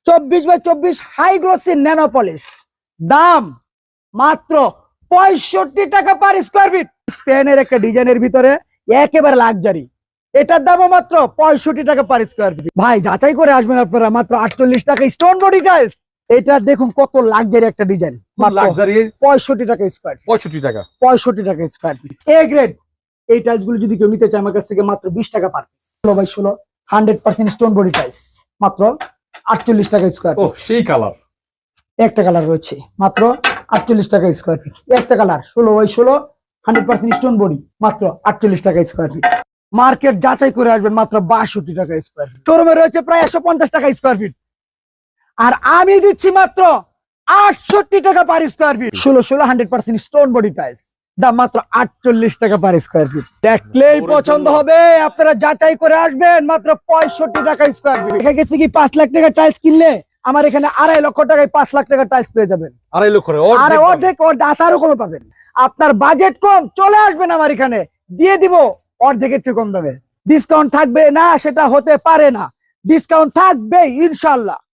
24x24 high glossy nano polish, দাম মাত্র 65 টাকা পার স্কোয়ার ফিট। স্পেনের একটা ডিজাইনের ভিতরে একেবারে লাক্সারি, এটার দামও মাত্র 65 টাকা পার স্কোয়ার ফিট। ভাই যাচাই করে আসবেন আপনারা, মাত্র 48 টাকা স্টোন বডি টাইলস। এটা দেখুন কত লাক্সারি একটা ডিজাইন, লাক্সারি 65 টাকা স্কোয়ার, 65 টাকা 65 টাকা স্কোয়ার ফিট। এ গ্রেড এই টাইলস গুলো যদি কেউ নিতে চায় আমার কাছ থেকে মাত্র 20 টাকা per piece. 16x16 100% stone body tiles, মাত্র 48 টাকা স্কোয়ার ও ফিট। সেই কালার, একটা কালার রয়েছে মাত্র 48 টাকা স্কোয়ার ফিট। একটা কালার 16x16 100% স্টোন বডি, মাত্র 48 টাকা স্কোয়ার ফিট। মার্কেট যাচাই করে আসবেন, মাত্র 62 টাকা স্কোয়ার ফিট। শোরুমে রয়েছে প্রায় 150 টাকা স্কোয়ার ফিট, আর আমি দিচ্ছি মাত্র 68 টাকা per square feet. 16x16 100% stone body tiles, দাম মাত্র 48 টাকা পার স্কোয়ার ফিট। দেখলেই পছন্দ হবে, আপনারা যাচাই করে আসবেন, মাত্র 65 টাকা স্কোয়ার ফিট। দেখা গেছে কি 5 লাখ টাকা টাইলস কিনলে আমার এখানে 2.5 লক্ষ টাকায় 5 লাখ টাকা টাইলস পেয়ে যাবেন। 2.5 লক্ষ আর অর্ধেক আরো কমে পাবেন। আপনার বাজেট কম, চলে আসবেন আমার এখানে, দিয়ে দিব অর্ধেকের চেয়ে কম দামে। ডিসকাউন্ট থাকবে না সেটা হতে পারে না, ডিসকাউন্ট থাকবে ইনশাল্লাহ।